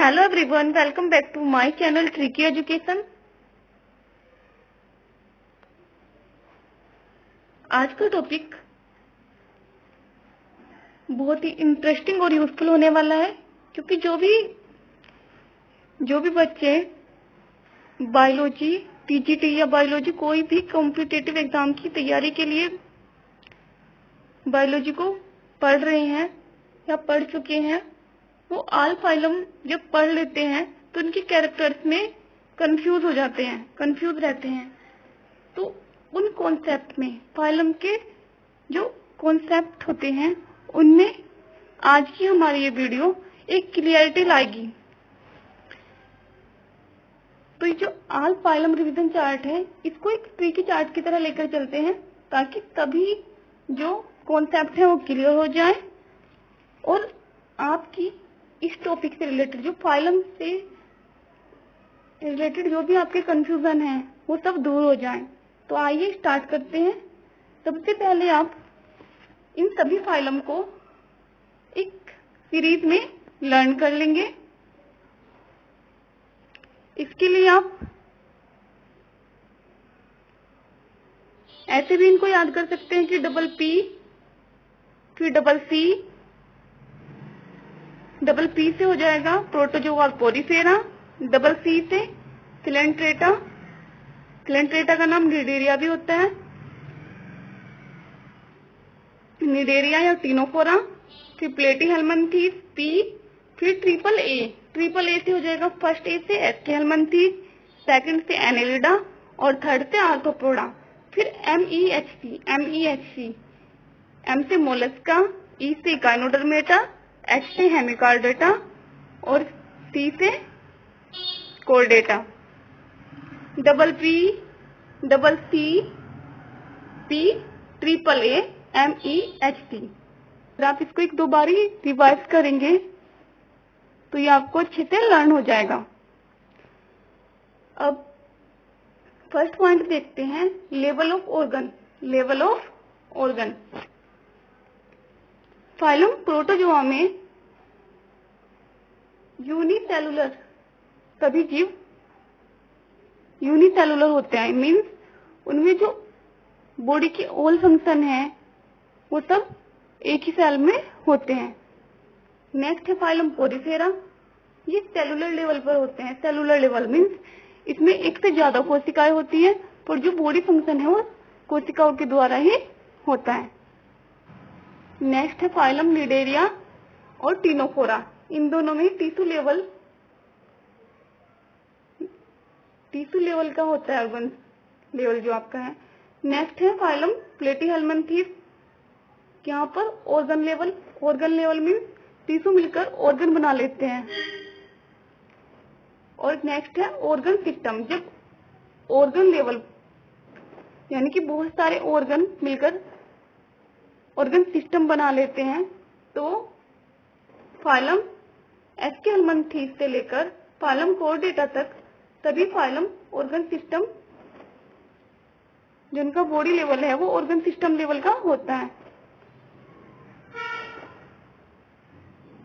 Hello everyone, welcome back to my channel tricky education. आज का topic बहुत ही interesting और यूजफुल होने वाला है, क्योंकि जो भी बच्चे बायोलॉजी, टीजीटी या बायोलॉजी कोई भी कॉम्पिटिटिव एग्जाम की तैयारी के लिए बायोलॉजी को पढ़ रहे हैं या पढ़ चुके हैं, वो आल फाइलम जब पढ़ लेते हैं तो उनके कैरेक्टर्स में कंफ्यूज हो जाते हैं, कंफ्यूज रहते हैं। तो उन कॉन्सेप्ट में, फाइलम के जो कॉन्सेप्ट होते हैं, उनमें आज की हमारी ये वीडियो एक क्लियरिटी लाएगी। तो ये जो आल फाइलम रिवीजन चार्ट है, इसको एक ट्री की चार्ट की तरह लेकर चलते हैं, ताकि तभी जो कॉन्सेप्ट है वो क्लियर हो जाए और आपकी इस टॉपिक से रिलेटेड, जो फाइलम से रिलेटेड जो भी आपके कंफ्यूजन है, वो सब दूर हो जाए। तो आइए स्टार्ट करते हैं। सबसे पहले आप इन सभी फाइलम को एक सीरीज में लर्न कर लेंगे। इसके लिए आप ऐसे भी इनको याद कर सकते हैं कि डबल पी, फिर डबल सी, डबल पी से हो जाएगा प्रोटोजोआ पोरीफेरा, डबल सी से फिलेंट्रेटा, फिलेंट्रेटा का नाम निडेरिया भी होता है, निडेरिया या टीनोफोरा, फिर प्लेटीहेल्मिन्थीस पी, फिर ट्रिपल ए, ट्रिपल ए से हो जाएगा फर्स्ट ए से एस्केहेल्मिन्थीस, सेकंड से एनेलिडा और थर्ड से आर्थ्रोपोडा, फिर MEHC, एम से मोलस्का, ई से गाइनोडर्मेटा, एच से हेमिकार्डेटा और सी से Chordata. Double P, double C, P, triple A, MEHC। अगर आप इसको एक दो बार ही रिवाइज करेंगे तो ये आपको अच्छे से लर्न हो जाएगा। अब फर्स्ट पॉइंट देखते हैं, level of organ. Level of organ, phylum protozoa में यूनिसेलुलर, सभी जीव यूनिसेलुलर होते हैं, मीन्स उनमें जो बॉडी की ऑल फंक्शन है वो सब एक ही सेल में होते हैं। नेक्स्ट है फाइलम पोरीफेरा, ये सेलुलर लेवल पर होते हैं। सेलुलर लेवल मीन्स इसमें एक से ज्यादा कोशिकाएं होती है, पर जो बॉडी फंक्शन है वो कोशिकाओं के द्वारा ही होता है। नेक्स्ट है फाइलम निडेरिया और टीनोफोरा, इन दोनों में टिश्यू लेवल का होता है, ऑर्गन लेवल जो आपका है। नेक्स्ट है फाइलम प्लेटीहेल्मिन्थीस, यहाँ पर ऑर्गन लेवल मीन्स टिश्यू मिलकर ऑर्गन बना लेते हैं। और नेक्स्ट है ऑर्गन सिस्टम, जब ऑर्गन लेवल यानी कि बहुत सारे ऑर्गन मिलकर ऑर्गन सिस्टम बना लेते हैं, तो फाइलम एस्केहेल्मिन्थीस से लेकर फाइलम कोर्डेटा तक सभी फाइलम ऑर्गन सिस्टम, जिनका बॉडी लेवल है वो ऑर्गन सिस्टम लेवल का होता है।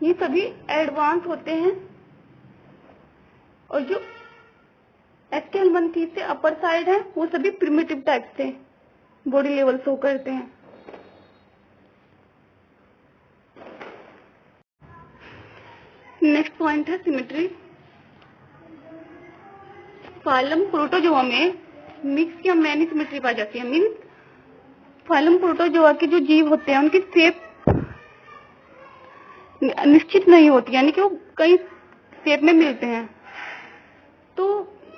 ये सभी एडवांस होते हैं और जो एस्केहेल्मिन्थीस से अपर साइड है वो सभी प्रिमिटिव टाइप से बॉडी लेवल शो करते हैं। नेक्स्ट पॉइंट है सिमेट्री। फाइलम प्रोटोजोआ में मिक्स या मैनी सिमेट्री पाई जाती है, मीन्स फाइलम प्रोटोजोआ के जो जीव होते हैं उनकी शेप निश्चित नहीं होती, यानी कि वो कई शेप में मिलते हैं। तो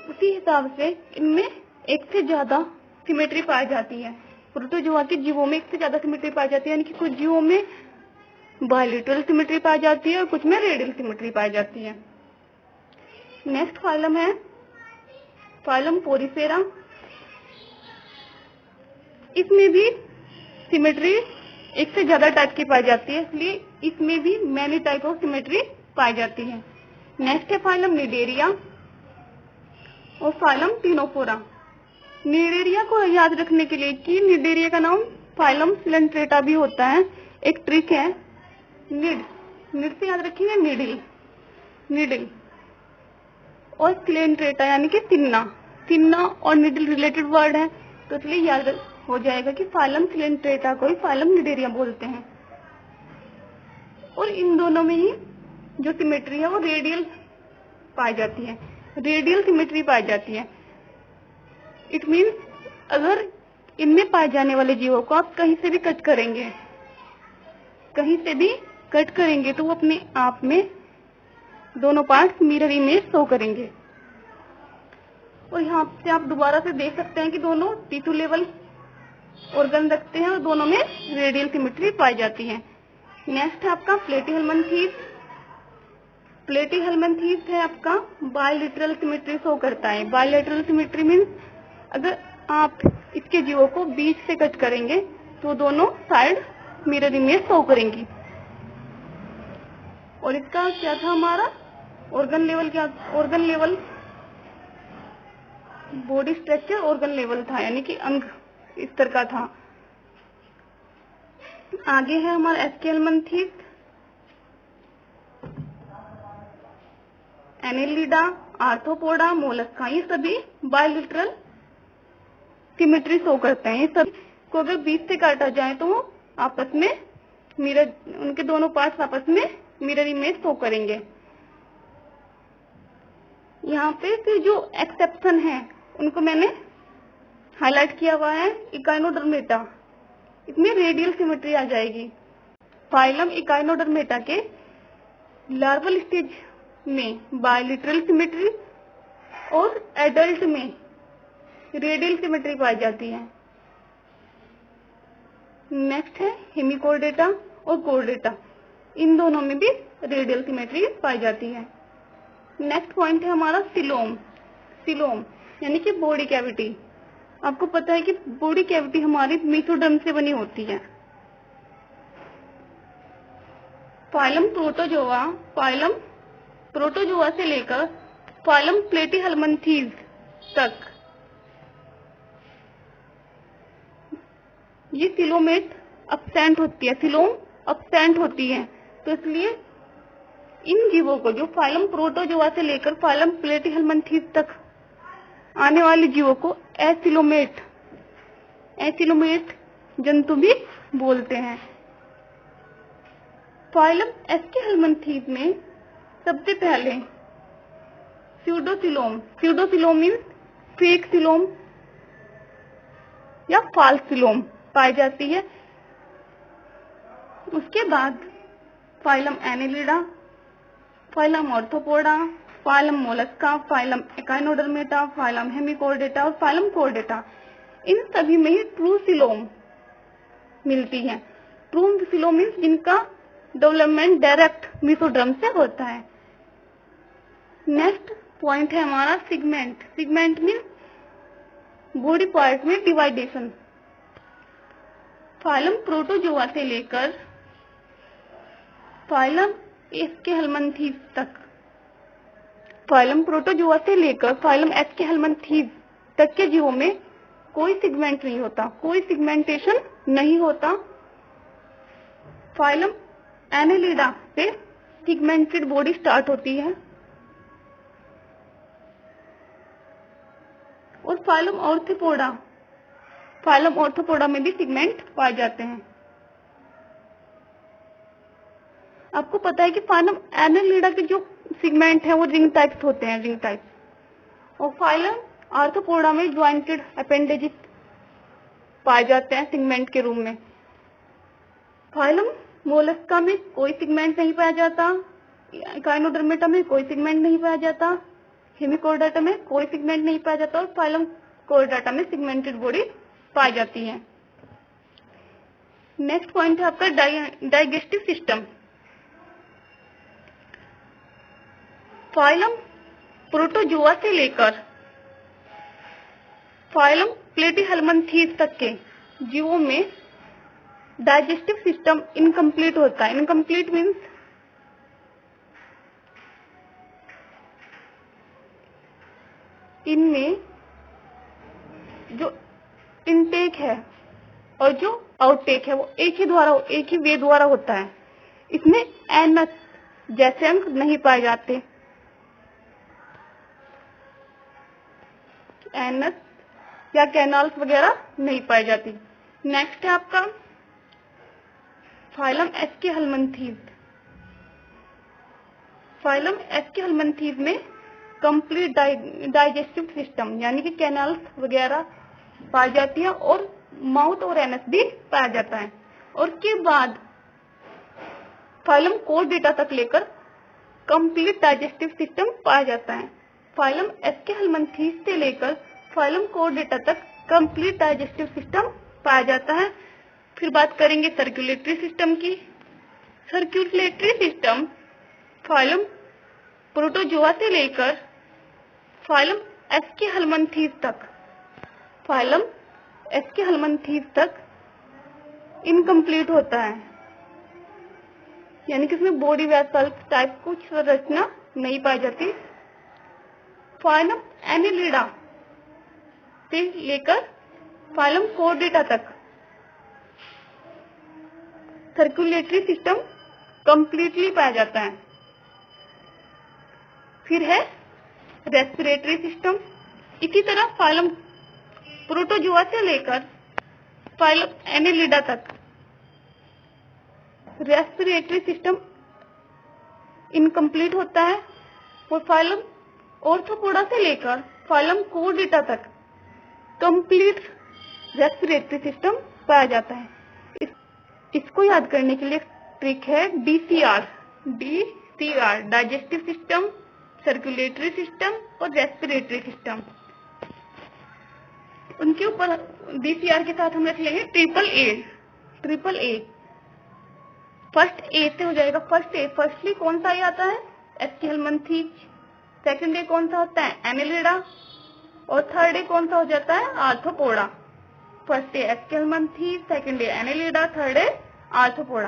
उसी हिसाब से इनमें एक से ज्यादा सिमेट्री पाई जाती है। प्रोटोजोआ के जीवों में एक से ज्यादा सिमेट्री पाई जाती है, यानी कि कुछ जीवों में बायलेटरल सिमेट्री पाई जाती है और कुछ में रेडियल सिमेट्री पाई जाती है। नेक्स्ट फाइलम है फाइलम पोरीफेरा, इसमें भी सिमेट्री एक से ज्यादा टाइप की पाई जाती है, इसलिए इसमें भी मैनी टाइप ऑफ सिमेट्री पाई जाती है। नेक्स्ट है फाइलम निडेरिया और फाइलम टीनोफोरा। निडेरिया को याद रखने के लिए कि निडेरिया का नाम फाइलम फिलेंट्रेटा भी होता है, एक ट्रिक है, निड से याद रखेंगे, निडिल। और सिलेंट्रेटा यानी कि तिन्ना। तिन्ना और निडल रिलेटेड वर्ड है, तो इसलिए याद हो जाएगा कि फाइलम सिलेंट्रेटा को ही फाइलम निडेरिया बोलते हैं। और इन दोनों में ही जो सिमेट्री है वो रेडियल पाई जाती है, रेडियल सिमेट्री पाई जाती है। इट मीन्स अगर इनमें पाए जाने वाले जीवों को आप कहीं से भी कट करेंगे, कहीं से भी कट करेंगे, तो वो अपने आप में दोनों पार्ट्स मिरर इमेज शो करेंगे। और यहाँ से आप दोबारा से देख सकते हैं कि दोनों टिश्यू लेवल ऑर्गन रखते हैं और दोनों में रेडियल सिमेट्री पाई जाती है। नेक्स्ट है आपका प्लेटीहेल्मिन्थेस। प्लेटीहेल्मिन्थेस है आपका बायलैटरल सिमेट्री शो करता है। बायलैटरल सिमेट्री मीन्स अगर आप इसके जीवों को बीच से कट करेंगे तो दोनों साइड मिरर इमेज शो करेंगी। और इसका क्या था हमारा ऑर्गन लेवल, क्या organ level body structure organ level था, यानी कि अंग स्तर का था। आगे है हमारा एस्केल्मन्थेस, एनेलिडा, आर्थ्रोपोडा, मोलस्का, ये सभी बायलैटरल सिमेट्री शो करते हैं। ये सब को अगर बीच से काटा जाए तो वो आपस में मिरर, उनके दोनों पार्ट्स आपस में मिरर इमेज शो करेंगे। यहाँ पे फिर जो एक्सेप्शन है उनको मैंने हाईलाइट किया हुआ है। इकाइनोडर्मेटा, इसमें रेडियल सिमेट्री आ जाएगी। फाइलम इकाइनोडर्मेटा के लार्वल स्टेज में बायलैटरल सिमेट्री और एडल्ट में रेडियल सिमेट्री पाई जाती है। नेक्स्ट है हेमिकोर्डेटा और कोर्डेटा, इन दोनों में भी रेडियल सिमेट्री पाई जाती है। नेक्स्ट पॉइंट है हमारा सिलोम। सिलोम यानी कि बॉडी कैविटी। आपको पता है कि बॉडी कैविटी हमारी मेसोडर्म से बनी होती है। फाइलम प्रोटोजोआ, फाइलम प्रोटोजोआ से लेकर फाइलम प्लेटीहेल्मिन्थेस तक ये सिलोमेट अब्सेंट होती है, सिलोम अब्सेंट होती है। तो इसलिए इन जीवों को, जो फाइलम प्रोटोजोआ से लेकर फाइलम प्लेटीहेल्मिन्थेस तक आने वाले जीवों को एसिलोमेट, एसिलोमेट जंतु भी बोलते हैं। फाइलम एस्केल्मन्थेस में सबसे पहले pseudocoelom, pseudocoelom means fake coelom या फाल्स सिलोम पाई जाती है। उसके बाद phylum Annelida, phylum Arthropoda, phylum Mollusca, phylum Echinodermata, phylum Hemichordata और फाइलम कोर्डेटा, इन सभी में ही ट्रू सिलोम मिलती है। ट्रू सिलोम मीन्स जिनका डेवलपमेंट डायरेक्ट मेसोडर्म से होता है। नेक्स्ट पॉइंट है हमारा segment. Segment means body part में डिवाइडेशन। फाइलम प्रोटोजोआ से लेकर फाइलम एस्केल्मन्थेस तक, फाइलम प्रोटोजोआ से लेकर फाइलम एस्केल्मन्थेस तक के जीवों में कोई सिगमेंट नहीं होता, कोई सिगमेंटेशन नहीं होता। फाइलम एनेलिडा से सिगमेंटेड बॉडी स्टार्ट होती है और फाइलम आर्थ्रोपोडा, फाइलम आर्थ्रोपोडा में भी सिगमेंट पाए जाते हैं। आपको पता है कि फाइलम एनेलिडा के जो सिगमेंट है वो रिंग टाइप्स होते हैं, रिंग टाइप। और फाइलम आर्थ्रोपोडा में ज्वाइंटेड अपेंडेजेस पाए जाते हैं सिगमेंट के रूप में। फाइलम मोलस्का में कोई सिगमेंट नहीं पाया जाता, इकाइनोडर्मेटा में कोई सिगमेंट नहीं पाया जाता, हेमिकोर्डेटा में कोई सिगमेंट नहीं पाया जाता और फाइलम कोर्डेटा में सिगमेंटेड बॉडी पाई जाती है। नेक्स्ट पॉइंट है आपका डाइजेस्टिव सिस्टम। फाइलम प्रोटोजोआ से लेकर फाइलम प्लेटीहेल्मिन्थेस तक के जीवों में डाइजेस्टिव सिस्टम इनकम्प्लीट होता है। इनकम्प्लीट मीन्स इनमें जो इनटेक है और जो आउटटेक है वो एक ही वे द्वारा होता है। इसमें एनस जैसे अंग नहीं पाए जाते। एनस या कैनाल्स वगैरह नहीं पाई जाती। नेक्स्ट है आपका फाइलम एस्केहेलमिन्थीज। फाइलम एस्केहेलमिन्थीज में कंप्लीट डाइजेस्टिव सिस्टम यानी कि कैनाल्स वगैरह पाई जाती है और माउथ और एनस भी पाया जाता है। और उसके बाद फाइलम कोर्डेटा तक लेकर कंप्लीट डाइजेस्टिव सिस्टम पाया जाता है। फाइलम एस्केहेलमिन्थीज से लेकर फाइलम कोर्डेटा तक कंप्लीट डाइजेस्टिव सिस्टम पाया जाता है। फिर बात करेंगे सर्कुलेटरी सिस्टम की। सर्कुलेटरी सिस्टम फाइलम प्रोटोजोआ से लेकर फाइलम एस्केहेलमिन्थीज तक इनकम्प्लीट होता है, यानी कि इसमें बॉडी वेसल्स टाइप कुछ संरचना नहीं पाई जाती। फाइलम एनिलिडा से लेकर फाइलम कोर्डेटा तक सर्कुलेटरी सिस्टम कंप्लीटली पाया जाता है। फिर है रेस्पिरेटरी सिस्टम। इसी तरह फाइलम प्रोटोजोआ से लेकर फाइलम एनिलिडा तक रेस्पिरेटरी सिस्टम इनकम्प्लीट होता है और फाइलम ऑर्थोपोडा से लेकर फाइलम कोर्डेटा तक कंप्लीट रेस्पिरेटरी सिस्टम पाया जाता है। इसको याद करने के लिए ट्रिक है DCR, digestive system, circulatory system और रेस्पिरेटरी सिस्टम। उनके ऊपर DCR के साथ हम रख लेंगे ट्रिपल ए। फर्स्ट ए से हो जाएगा फर्स्टली कौन सा ए आता है? एस्केहेलमिन्थीज। सेकंड ए कौन सा होता है? एनिलिडा। और थर्ड ए कौन सा हो जाता है? Arthropoda. First A Aschelminthes, second A Annelida, third A Arthropoda.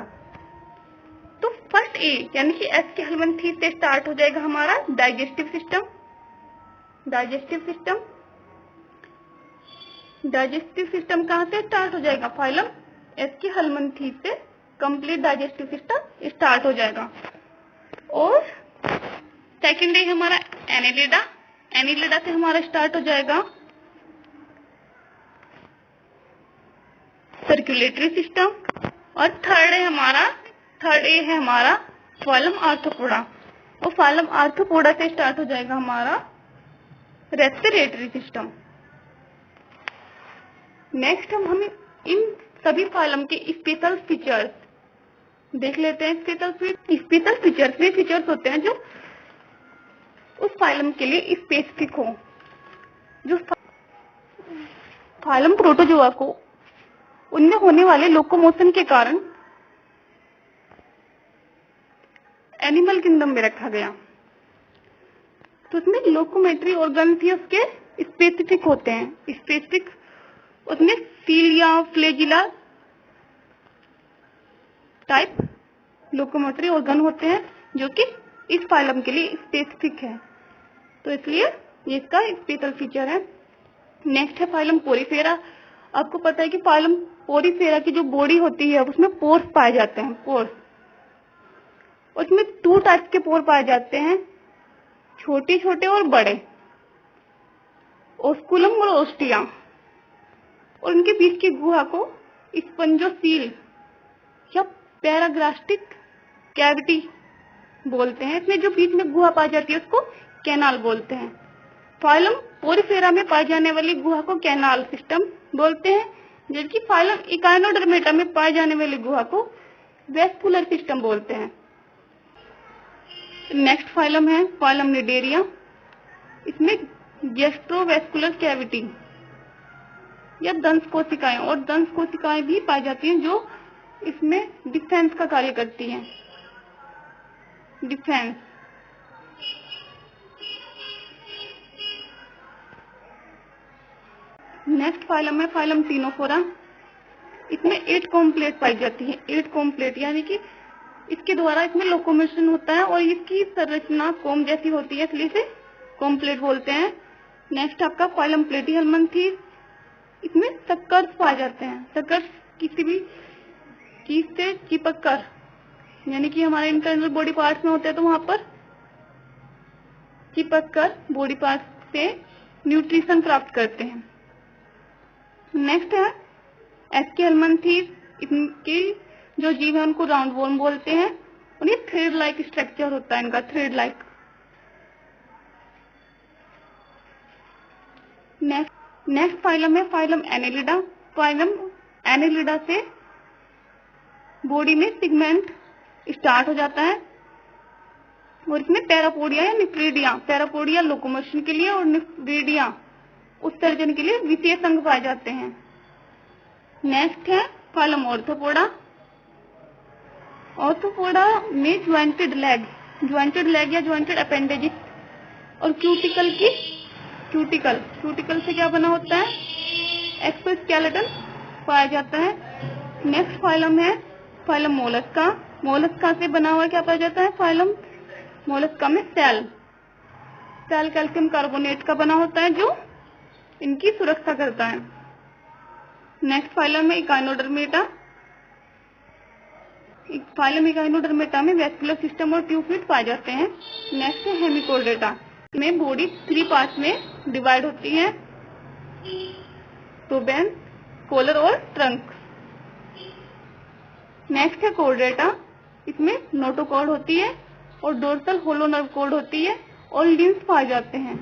तो फर्स्ट ए यानी कि एस्केहेलमिन्थीज से स्टार्ट हो जाएगा हमारा डाइजेस्टिव सिस्टम। डाइजेस्टिव सिस्टम कहाँ से स्टार्ट हो जाएगा? फाइलम एस्केहेलमिन्थीज से कंप्लीट डाइजेस्टिव सिस्टम स्टार्ट हो जाएगा। और सेकंड है हमारा एनिलिडा से हमारा स्टार्ट हो जाएगा सर्कुलेटरी सिस्टम। और थर्ड ए है हमारा फाइलम आर्थ्रोपोडा। और फाइलम आर्थ्रोपोडा से स्टार्ट हो जाएगा हमारा रेस्पिरेटरी सिस्टम। नेक्स्ट हम इन सभी फाइलम के स्पेशल फीचर्स देख लेते हैं। स्पेशल फीचर्स वे फीचर्स होते हैं जो उस फाइलम के लिए स्पेसिफिक हो। जो फाइलम प्रोटोजोआ को उनमें होने वाले लोकोमोशन के कारण एनिमल किंगडम में रखा गया। तो उसमें लोकोमेटरी ऑर्गन ही उसके स्पेसिफिक होते हैं। उसमें सीलिया, फ्लैजिला टाइप लोकोमोटरी ऑर्गन होते हैं जो कि इस फाइलम के लिए स्पेसिफिक है, तो इसलिए ये इसका स्पेशल फीचर है। नेक्स्ट है फाइलम पोरीफेरा। आपको पता है कि फाइलम पोरीफेरा की जो बॉडी होती है उसमें पोर्स पाए जाते हैं। उसमें 2 टाइप के पोर पाए जाते हैं, छोटे छोटे और बड़े, ओस्कुलम और ओस्टिया। और उनके बीच की गुहा को स्पंजोसील या पैराग्रास्टिक कैविटी बोलते हैं। इसमें जो बीच में गुहा पाई जाती है उसको कैनाल बोलते हैं। फाइलम पोरीफेरा में पाई जाने वाली गुहा को कैनाल सिस्टम बोलते हैं, जबकि फाइलम इकाइनोडर्मेटा में पाई जाने वाली गुहा को वेस्कुलर सिस्टम बोलते हैं। नेक्स्ट फाइलम है फाइलम निडेरिया। इसमें गैस्ट्रोवेस्कुलर कैविटी या दंश कोशिकाएं और दंश कोशिकाएं भी पाई जाती हैं जो इसमें डिफेंस का कार्य करती हैं। डिफेंस। नेक्स्ट फाइलम है फाइलम टिनोफोरा। इसमें 8 कॉम्प्लेट पाई जाती है। 8 कॉम्प्लेट यानी कि इसके द्वारा इसमें लोकोमोशन होता है और इसकी संरचना कोम जैसी होती है, इसलिए इसे कॉम्प्लेट बोलते हैं। नेक्स्ट आपका फाइलम प्लेटीहेलमिन्थीज। इसमें सक्कर्स पाए जाते हैं। सक्कर्स किसी भी चीज से चिपक कर, यानी कि हमारे इंटरनल बॉडी पार्ट्स में होते हैं तो वहां पर चिपक कर बॉडी पार्ट्स से न्यूट्रिशन प्राप्त करते हैं। नेक्स्ट है एस्केलमंथीज। इनके जो जीव है उनको राउंडवॉर्म बोलते हैं और ये थ्रेड लाइक स्ट्रक्चर होता है इनका, थ्रेड लाइक। नेक्स्ट फाइलम है फाइलम एनेलिडा। फाइलम एनेलिडा से बॉडी में सिगमेंट स्टार्ट हो जाता है और इसमें टेरापोडिया या निफ्रीडिया, टेरापोडिया लोकोमोशन के लिए और निफ्रीडिया उत्सर्जन के लिए विशेष अंग पाए जाते हैं। नेक्स्ट है फाइलम ऑर्थोपोडा। ऑर्थोपोडा में ज्वाइंटेड लेग या ज्वाइंटेड अपेंडेजिस और क्यूटिकल से क्या बना होता है, एक्सोस्केलेटन पाया जाता है। नेक्स्ट फाइलम है फाइलम मोलस्का। मोलस्का से बना हुआ क्या पाया जाता है, फाइलम मोलस्का में सेल कैल्शियम कार्बोनेट का बना होता है जो इनकी सुरक्षा करता है। नेक्स्ट फाइलम है इकाइनोडर्मेटा। फाइलम इकाइनोडर्मेटा में वेस्कुलर सिस्टम और ट्यूब फ्लूइड पाए जाते हैं। नेक्स्ट है हेमिकोर्डेटा। में बॉडी 3 पार्ट्स में डिवाइड होती है, प्रोबेन, कॉलर और ट्रंक। नेक्स्ट है कॉर्डेटा। इसमें नोटोकॉर्ड होती है और डोर्सल होलो नर्व कॉर्ड होती है और लिम्फ पाए जाते हैं।